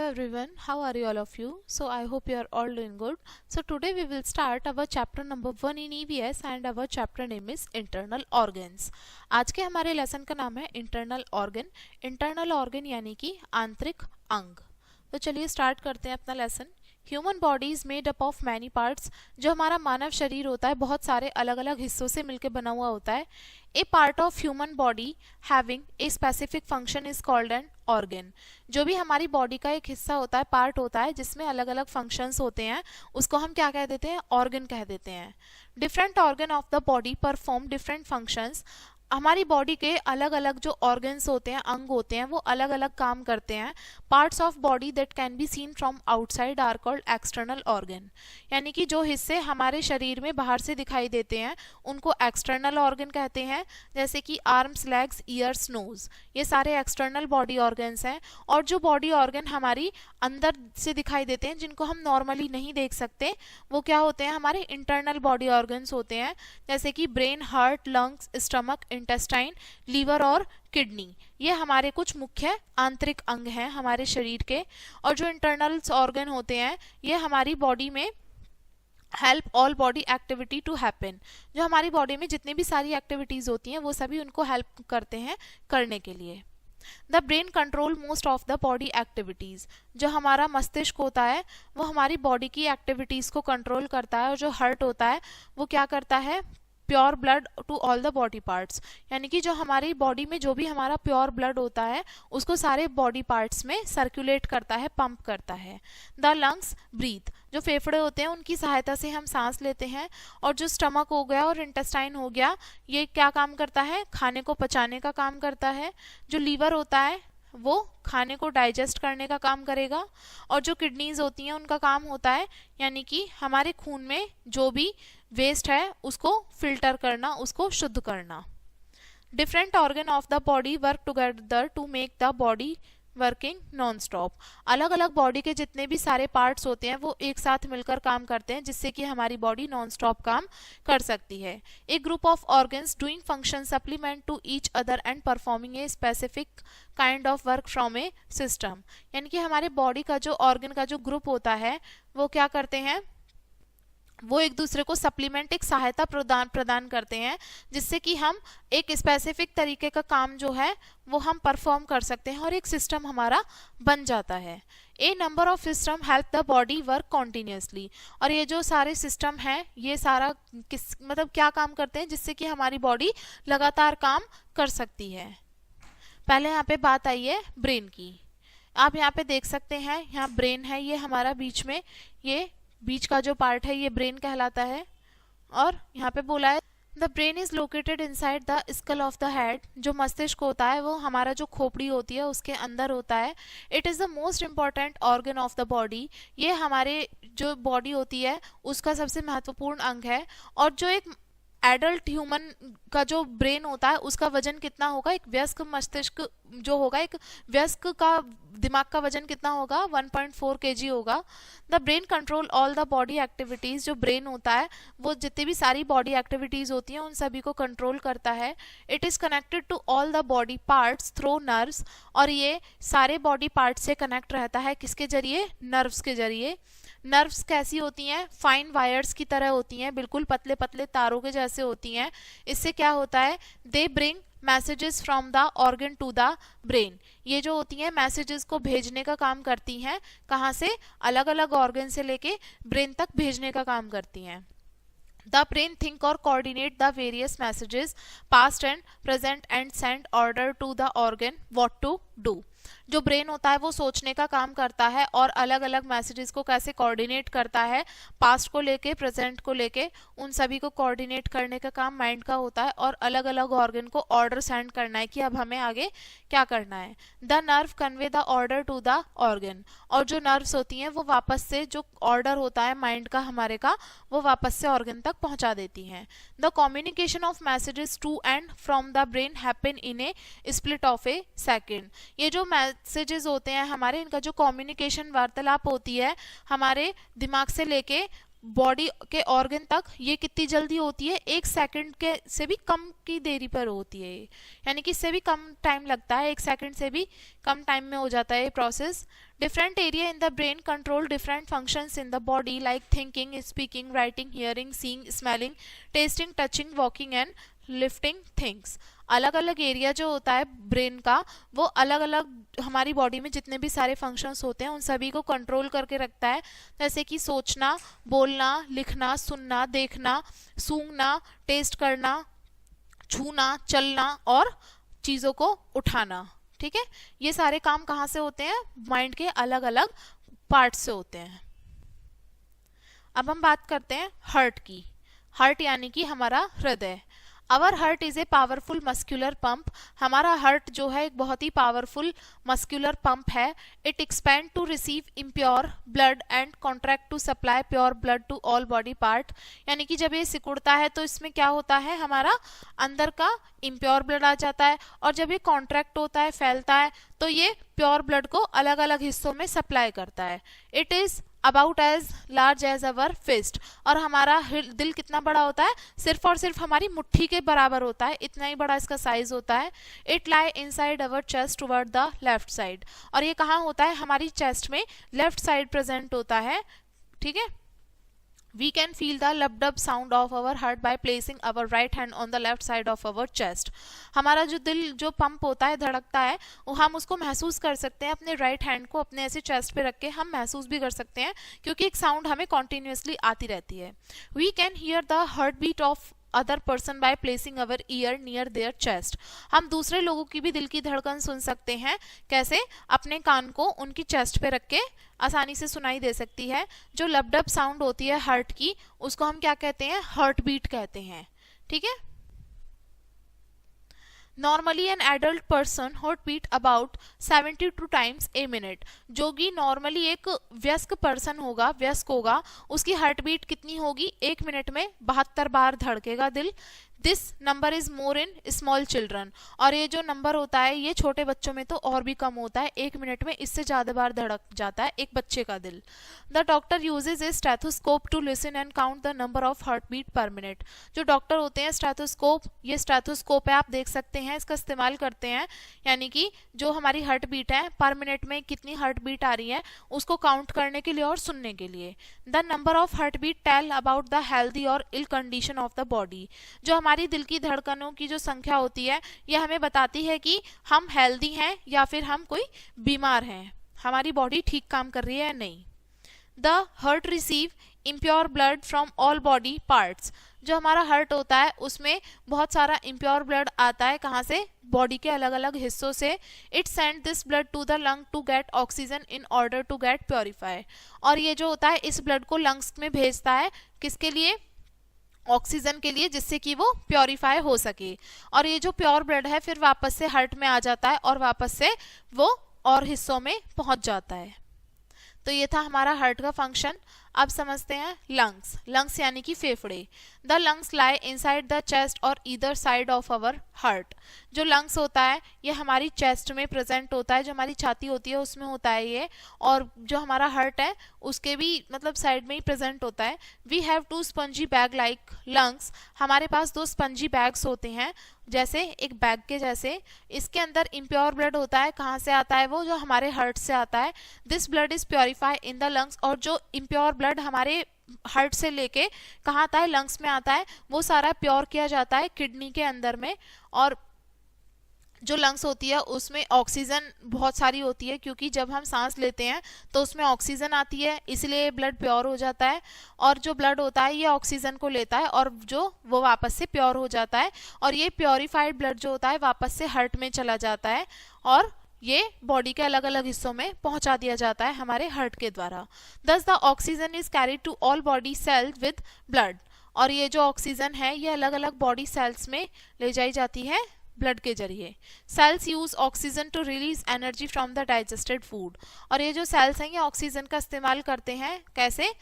everyone, how are you all of you? So I hope you are all doing good. So today we will start our chapter number 1 in EVS and our chapter name is internal organs. आज के हमारे lesson का नाम है internal organ. Internal organ यानी कि आंतरिक अंग. तो चलिए स्टार्ट करते हैं अपना lesson. Human body is made up of many parts. जो हमारा मानव शरीर होता है बहुत सारे अलग अलग हिस्सों से मिलकर बना हुआ होता है. A part of human body having a specific function is called an organ. जो भी हमारी बॉडी का एक हिस्सा होता है, पार्ट होता है जिसमें अलग अलग फंक्शंस होते हैं, उसको हम क्या कह देते हैं? ऑर्गन कह देते हैं. Different organ of the body perform different functions. हमारी बॉडी के अलग अलग जो ऑर्गन्स होते हैं, अंग होते हैं, वो अलग अलग काम करते हैं. Parts of body that can be seen from outside are called external organ. यानी कि जो हिस्से हमारे शरीर में बाहर से दिखाई देते हैं उनको एक्सटर्नल ऑर्गन कहते हैं. जैसे कि आर्म्स, लेग्स, ईयर्स, नोज, ये सारे एक्सटर्नल बॉडी ऑर्गन्स हैं. और जो बॉडी ऑर्गन हमारी अंदर से दिखाई देते हैं, जिनको हम नॉर्मली नहीं देख सकते, वो क्या होते हैं? हमारे इंटरनल बॉडी ऑर्गन्स होते हैं. जैसे कि brain, heart, lungs, stomach, intestine, liver और किडनी. ये हमारे कुछ मुख्य आंतरिक अंग हैं हमारे शरीर के. और जो इंटरनल ऑर्गन होते हैं ये हमारी बॉडी में help all body activity to happen. जो हमारी बॉडी में जितनी भी सारी एक्टिविटीज होती हैं वो सभी उनको हेल्प करते हैं करने के लिए. The brain control most of the body activities. जो हमारा मस्तिष्क होता है वो हमारी बॉडी की एक्टिविटीज को कंट्रोल करता है. और जो हार्ट होता है वो क्या करता है? Pure blood to all the body parts. यानी कि जो हमारी बॉडी में जो भी हमारा प्योर ब्लड होता है उसको सारे बॉडी पार्ट्स में सर्कुलेट करता है, पंप करता है. The lungs breathe. जो फेफड़े होते हैं उनकी सहायता से हम सांस लेते हैं. और जो स्टमक हो गया और इंटेस्टाइन हो गया, ये क्या काम करता है? खाने को पचाने का काम करता है. जो लीवर होता है वो खाने को डाइजेस्ट करने का काम करेगा. और जो किडनीज होती हैं उनका काम होता है यानी कि हमारे खून में जो भी वेस्ट है उसको फिल्टर करना, उसको शुद्ध करना. Different organ of the body work together to make the body working non stop. अलग अलग बॉडी के जितने भी सारे पार्ट्स होते हैं वो एक साथ मिलकर काम करते हैं जिससे कि हमारी बॉडी नॉन स्टॉप काम कर सकती है. A group of organs doing function supplement to each other and performing a specific kind of work from a system. यानी कि हमारे बॉडी का जो ऑर्गन का जो ग्रुप होता है वो क्या करते हैं? वो एक दूसरे को सप्लीमेंट, एक सहायता प्रदान करते हैं जिससे कि हम एक स्पेसिफिक तरीके का काम जो है वो हम परफॉर्म कर सकते हैं और एक सिस्टम हमारा बन जाता है. A number of system help the body work continuously. और ये जो सारे सिस्टम हैं ये सारा मतलब क्या काम करते हैं जिससे कि हमारी बॉडी लगातार काम कर सकती है. पहले यहाँ पे बात आई है ब्रेन की. आप यहाँ पे देख सकते हैं, यहाँ ब्रेन है, ये हमारा बीच में, ये बीच का जो पार्ट है ये ब्रेन कहलाता है. और यहाँ पे बोला है the brain is located inside the skull of the head. जो मस्तिष्क होता है वो हमारा जो खोपड़ी होती है उसके अंदर होता है. It is the most important organ of the body. ये हमारे जो बॉडी होती है उसका सबसे महत्वपूर्ण अंग है. और जो एक एडल्ट ह्यूमन का जो ब्रेन होता है उसका वजन कितना होगा? एक वयस्क मस्तिष्क जो होगा, एक वयस्क का दिमाग का वजन कितना होगा? 1.4 kg होगा. The brain control all the body activities. जो ब्रेन होता है वो जितनी भी सारी बॉडी एक्टिविटीज होती हैं उन सभी को कंट्रोल करता है. It is connected to all the body parts through nerves. और ये सारे बॉडी पार्ट से कनेक्ट रहता है किसके जरिए? नर्व्स के जरिए. नर्व्स कैसी होती हैं? फाइन वायर्स की तरह होती हैं, बिल्कुल पतले पतले तारों के जैसे होती हैं. इससे क्या होता है? They bring messages from the organ to the brain. ये जो होती हैं मैसेजेस को भेजने का काम करती हैं. कहाँ से? अलग अलग ऑर्गन से लेके ब्रेन तक भेजने का काम करती हैं. The brain think or coordinate the various messages past and present and send order to the organ what to do. जो ब्रेन होता है वो सोचने का काम करता है और अलग अलग मैसेजेस को कैसे कोऑर्डिनेट करता है, पास्ट को लेके, प्रेजेंट को लेके, उन सभी को कोऑर्डिनेट करने का काम माइंड का होता है. और अलग अलग ऑर्गन को ऑर्डर सेंड करना है कि अब हमें आगे क्या करना है. The nerve convey the order to the organ. और जो नर्व्स होती हैं वो वापस से जो ऑर्डर होता है माइंड का हमारे का वो वापस से ऑर्गन तक पहुंचा देती हैं. The communication of messages to and from the brain happen in a split of a second. ये जो मैसेजेस होते हैं हमारे, इनका जो कम्युनिकेशन वार्तालाप होती है हमारे दिमाग से लेके बॉडी के ऑर्गन तक ये कितनी जल्दी होती है, 1 सेकंड के से भी कम की देरी पर होती है, यानी कि इससे भी कम टाइम लगता है, 1 सेकंड से भी कम टाइम में हो जाता है ये process. Different area in the brain control different functions in the body like thinking, speaking, writing, hearing, seeing, smelling, testing, touching, walking and lifting things. अलग अलग एरिया जो होता है ब्रेन का वो अलग अलग हमारी बॉडी में जितने भी सारे फंक्शंस होते हैं उन सभी को कंट्रोल करके रखता है, जैसे कि सोचना, बोलना, लिखना, सुनना, देखना, सूंघना, टेस्ट करना, छूना, चलना और चीज़ों को उठाना। ठीक है, ये सारे काम कहाँ से होते हैं, माइंड के अलग अलग पार्ट से होते हैं। अब हम बात करते हैं हार्ट की। हार्ट यानी कि हमारा हृदय। Our heart is a powerful muscular pump. हमारा हार्ट जो है एक बहुत ही पावरफुल मस्क्यूलर पंप है। It expand to receive impure blood and contract to supply pure blood to all body part. यानी कि जब ये सिकुड़ता है तो इसमें क्या होता है, हमारा अंदर का इम्प्योर ब्लड आ जाता है, और जब ये कॉन्ट्रैक्ट होता है, फैलता है, तो ये प्योर ब्लड को अलग अलग हिस्सों में सप्लाई करता है। It is about as large as our fist. और हमारा दिल कितना बड़ा होता है, सिर्फ और सिर्फ हमारी मुट्ठी के बराबर होता है, इतना ही बड़ा इसका साइज होता है। It lie inside our chest toward the left side. और ये कहाँ होता है, हमारी चेस्ट में लेफ्ट साइड प्रेजेंट होता है। ठीक है, we can feel the lub-dub sound of our heart by placing our right hand on the left side of our chest। हमारा जो दिल जो पंप होता है, धड़कता है, वो हम उसको महसूस कर सकते हैं अपने राइट हैंड को अपने ऐसे चेस्ट पे रख के हम महसूस भी कर सकते हैं, क्योंकि एक साउंड हमें कॉन्टिन्यूसली आती रहती है। We can hear the heart beat of other person by placing our ear near their chest. हम दूसरे लोगों की भी दिल की धड़कन सुन सकते हैं। कैसे, अपने कान को उनकी चेस्ट पे रख के आसानी से सुनाई दे सकती है। जो लबडब साउंड होती है हार्ट की, उसको हम क्या कहते हैं, हार्ट बीट कहते हैं। ठीक है, normally an adult person heart beat about 72 times a minute. जो कि नॉर्मली एक वयस्क पर्सन होगा, वयस्क होगा, उसकी हार्ट बीट कितनी होगी, 1 मिनट में 72 बार धड़केगा दिल। This number is more in small children. और ये जो नंबर होता है ये छोटे बच्चों में तो और भी कम होता है, 1 मिनट में इससे ज्यादा बार धड़क जाता है एक बच्चे का दिल। The doctor uses a stethoscope to listen and count the number of heart beat per minute. जो डॉक्टर होते हैं स्टेथोस्कोप, ये स्टेथोस्कोप है, आप देख सकते हैं, इसका इस्तेमाल करते हैं, यानी कि जो हमारी हार्ट बीट है पर मिनट में कितनी हार्ट बीट आ रही है उसको काउंट करने के लिए और सुनने के लिए। The number of heart beat tell about the healthy और ill condition of the body. जो हमारी दिल की धड़कनों की जो संख्या होती है यह हमें बताती है कि हम हेल्दी हैं या फिर हम कोई बीमार हैं, हमारी बॉडी ठीक काम कर रही है या नहीं। The heart receive impure blood from all body parts. जो हमारा हार्ट होता है उसमें बहुत सारा इम्प्योर ब्लड आता है, कहाँ से, बॉडी के अलग अलग हिस्सों से। It send this blood to the lung to get oxygen in order to get purify. और ये जो होता है इस ब्लड को लंग्स में भेजता है, किसके लिए, ऑक्सीजन के लिए, जिससे कि वो प्योरीफाई हो सके। और ये जो प्योर ब्लड है फिर वापस से हार्ट में आ जाता है और वापस से वो और हिस्सों में पहुंच जाता है। तो ये था हमारा हार्ट का फंक्शन। अब समझते हैं लंग्स। लंग्स यानी कि फेफड़े। The lungs lie inside the chest और either side of our heart. जो लंग्स होता है ये हमारी चेस्ट में प्रेजेंट होता है, जो हमारी छाती होती है उसमें होता है ये, और जो हमारा हार्ट है उसके भी मतलब साइड में ही प्रेजेंट होता है। We have 2 spongy bag like lungs. हमारे पास 2 स्पंजी बैग्स होते हैं, जैसे एक बैग के जैसे। इसके अंदर इम्प्योर ब्लड होता है, कहाँ से आता है वो, जो हमारे हार्ट से आता है। This blood is purify in the lungs. और जो इम्प्योर ब्लड हमारे हार्ट से लेके कहाँ आता है, लंग्स में आता है, वो सारा प्योर किया जाता है किडनी के अंदर में। और जो लंग्स होती है उसमें ऑक्सीजन बहुत सारी होती है, क्योंकि जब हम सांस लेते हैं तो उसमें ऑक्सीजन आती है, इसलिए ब्लड प्योर हो जाता है। और जो ब्लड होता है ये ऑक्सीजन को लेता है और जो वो वापस से प्योर हो जाता है। और ये प्योरीफाइड ब्लड जो होता है वापस से हार्ट में चला जाता है और ये बॉडी के अलग अलग हिस्सों में पहुंचा दिया जाता है हमारे हार्ट के द्वारा। Thus the oxygen is carried to all body cells with blood. और ये जो ऑक्सीजन है ये अलग अलग बॉडी सेल्स में ले जाई जाती है ब्लड के जरिए। Cells use oxygen to release energy from the digested food. और ये जो सेल्स हैं ये ऑक्सीजन का इस्तेमाल करते हैं, कैसे,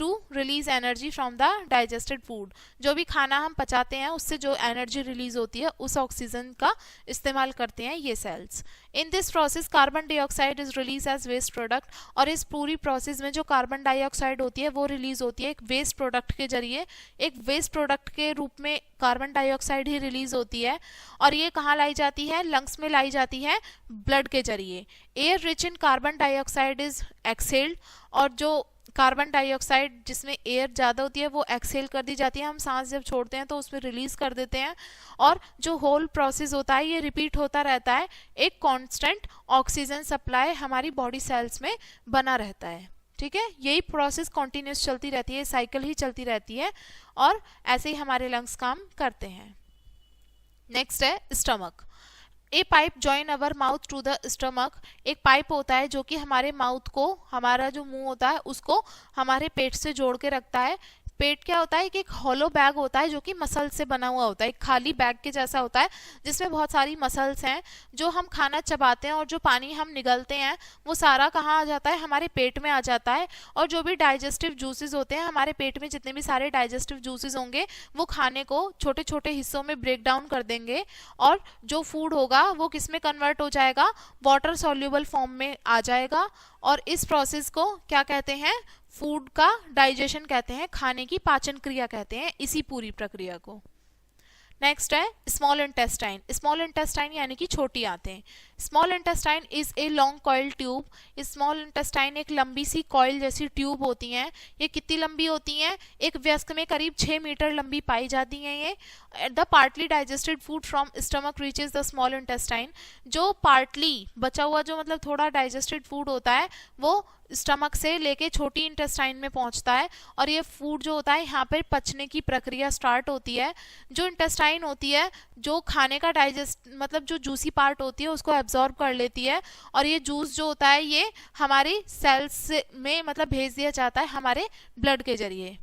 to release energy from the digested food. जो भी खाना हम पचाते हैं उससे जो एनर्जी रिलीज होती है उस ऑक्सीजन का इस्तेमाल करते हैं ये cells. In this process carbon dioxide is release as waste product, और इस पूरी प्रोसेस में जो कार्बन डाइऑक्साइड होती है वो रिलीज होती है एक वेस्ट प्रोडक्ट के जरिए। एक वेस्ट प्रोडक्ट के रूप में कार्बन डाइऑक्साइड ही रिलीज होती है, और ये कहाँ लाई जाती है? लंग्स में लाई जाती है ब्लड के जरिए। Air rich in carbon dioxide is excelled, और जो कार्बन डाइऑक्साइड जिसमें एयर ज़्यादा होती है वो एक्सेल कर दी जाती है। हम सांस जब छोड़ते हैं तो उसमें रिलीज कर देते हैं, और जो होल प्रोसेस होता है ये रिपीट होता रहता है। एक कांस्टेंट ऑक्सीजन सप्लाई हमारी बॉडी सेल्स में बना रहता है। ठीक है, यही प्रोसेस कॉन्टिन्यूस चलती रहती है, साइकिल ही चलती रहती है, और ऐसे ही हमारे लंग्स काम करते हैं। नेक्स्ट है stomach. A pipe join our mouth to the stomach. एक पाइप होता है जो कि हमारे माउथ को, हमारा जो मुंह होता है उसको हमारे पेट से जोड़ के रखता है। पेट क्या होता है कि एक हॉलो बैग होता है जो कि मसल से बना हुआ होता है, एक खाली बैग के जैसा होता है जिसमें बहुत सारी मसल्स हैं। जो हम खाना चबाते हैं और जो पानी हम निगलते हैं वो सारा कहाँ आ जाता है? हमारे पेट में आ जाता है। और जो भी डाइजेस्टिव जूसेस होते हैं हमारे पेट में, जितने भी सारे डाइजेस्टिव जूसेस होंगे वो खाने को छोटे छोटे हिस्सों में ब्रेक डाउन कर देंगे, और जो फूड होगा वो किस में कन्वर्ट हो जाएगा? वाटर सॉल्युबल फॉर्म में आ जाएगा। और इस प्रोसेस को क्या कहते हैं? फूड का डाइजेशन कहते हैं, खाने की पाचन क्रिया कहते हैं इसी पूरी प्रक्रिया को। नेक्स्ट है स्मॉल इंटेस्टाइन। स्मॉल इंटेस्टाइन यानी कि छोटी आंतें। Small intestine is a long coil tube. Small intestine एक लंबी सी कॉइल जैसी ट्यूब होती हैं। ये कितनी लंबी होती हैं? एक वयस्क में करीब 6 मीटर लंबी पाई जाती हैं ये। The partly digested food from stomach reaches the small intestine. जो पार्टली बचा हुआ, जो मतलब थोड़ा डाइजेस्टेड फूड होता है वो स्टमक से लेके छोटी इंटेस्टाइन में पहुंचता है, और ये फूड जो होता है यहाँ पर पचने की प्रक्रिया स्टार्ट होती है। जो इंटेस्टाइन होती है जो खाने का डाइजेस्ट मतलब जो जूसी पार्ट होती है उसको एब्जॉर्ब कर लेती है, और ये जूस जो होता है ये हमारी सेल्स में मतलब भेज दिया जाता है हमारे ब्लड के जरिए।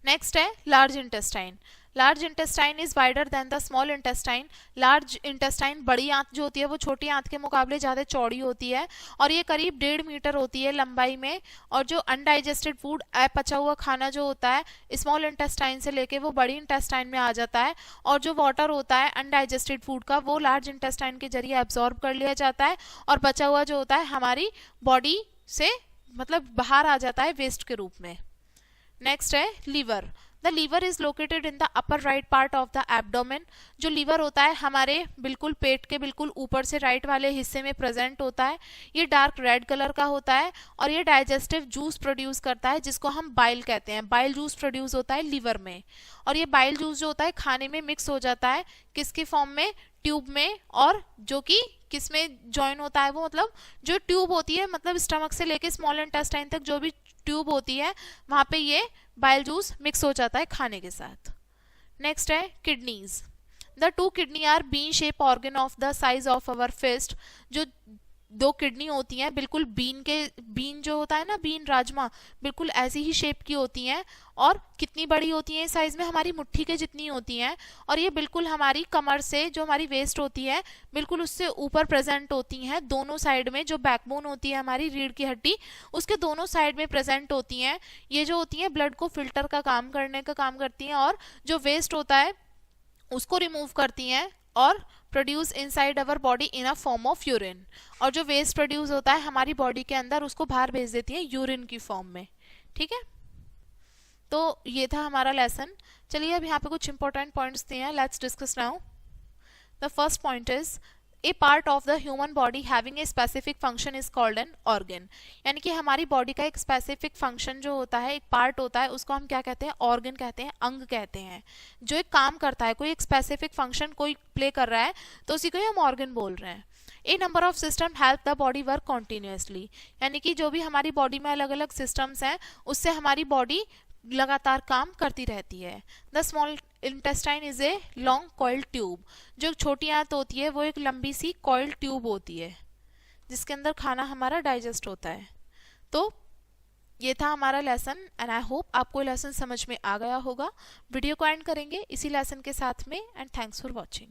नेक्स्ट है large intestine. Large intestine is wider than the small intestine. Large intestine, बड़ी आंत जो होती है वो छोटी आंत के मुकाबले ज़्यादा चौड़ी होती है, और ये करीब 1.5 मीटर होती है लंबाई में। और जो अनडाइजेस्टेड फूड, अपचा हुआ खाना जो होता है स्मॉल इंटेस्टाइन से लेके वो बड़ी इंटेस्टाइन में आ जाता है, और जो वाटर होता है अनडाइजेस्टेड फूड का वो लार्ज इंटेस्टाइन के जरिए एब्जॉर्ब कर लिया जाता है, और बचा हुआ जो होता है हमारी बॉडी से मतलब बाहर आ जाता है वेस्ट के रूप में। नेक्स्ट है liver. The liver is located in the upper right part of the abdomen. जो लीवर होता है हमारे बिल्कुल पेट के बिल्कुल ऊपर से राइट वाले हिस्से में प्रेजेंट होता है। ये डार्क रेड कलर का होता है, और ये डाइजेस्टिव जूस प्रोड्यूस करता है जिसको हम बाइल कहते हैं। बाइल जूस प्रोड्यूस होता है लीवर में, और ये बाइल जूस जो होता है खाने में मिक्स हो जाता है किसके फॉर्म में? ट्यूब में, और जो कि किस में ज्वाइन होता है वो मतलब जो ट्यूब होती है मतलब स्टमक से लेके स्मॉल इंटेस्टाइन तक जो भी ट्यूब होती है वहां पे ये बाइल जूस मिक्स हो जाता है खाने के साथ। नेक्स्ट है kidneys. The 2 kidney are bean shape organ of the size of our fist. जो 2 किडनी होती हैं बिल्कुल बीन जो होता है ना, बीन राजमा, बिल्कुल ऐसी ही शेप की होती हैं, और कितनी बड़ी होती हैं? साइज में हमारी मुट्ठी के जितनी होती हैं, और ये बिल्कुल हमारी कमर से जो हमारी वेस्ट होती है बिल्कुल उससे ऊपर प्रेजेंट होती हैं। दोनों साइड में जो बैकबोन होती है हमारी रीढ़ की हड्डी उसके दोनों साइड में प्रेजेंट होती हैं। ये जो होती हैं ब्लड को फिल्टर का काम करने का काम करती हैं, और जो वेस्ट होता है उसको रिमूव करती हैं और produce inside our body in a form of urine. और जो वेस्ट प्रोड्यूस होता है हमारी बॉडी के अंदर उसको बाहर भेज देती है यूरिन की फॉर्म में। ठीक है, तो ये था हमारा लेसन। चलिए अब यहाँ पे कुछ इंपॉर्टेंट पॉइंट्स दिए हैं, let's discuss now. The first point is a part of the human body having a specific function is called an organ. यानी कि हमारी बॉडी का एक स्पेसिफिक फंक्शन जो होता है, एक पार्ट होता है, उसको हम क्या कहते हैं? ऑर्गन कहते हैं, अंग कहते हैं। जो एक काम करता है, कोई एक स्पेसिफिक फंक्शन कोई प्ले कर रहा है तो उसी को ही हम ऑर्गन बोल रहे हैं। A number of system help the body work continuously. यानी कि जो भी हमारी बॉडी में अलग अलग सिस्टम्स हैं उससे हमारी बॉडी लगातार काम करती रहती है। The small intestine is a long coiled tube. जो छोटी आंत होती है वो एक लंबी सी कॉइल्ड ट्यूब होती है जिसके अंदर खाना हमारा डाइजेस्ट होता है। तो ये था हमारा लेसन, एंड आई होप आपको लेसन समझ में आ गया होगा। वीडियो को एंड करेंगे इसी लेसन के साथ में, एंड थैंक्स फॉर वॉचिंग।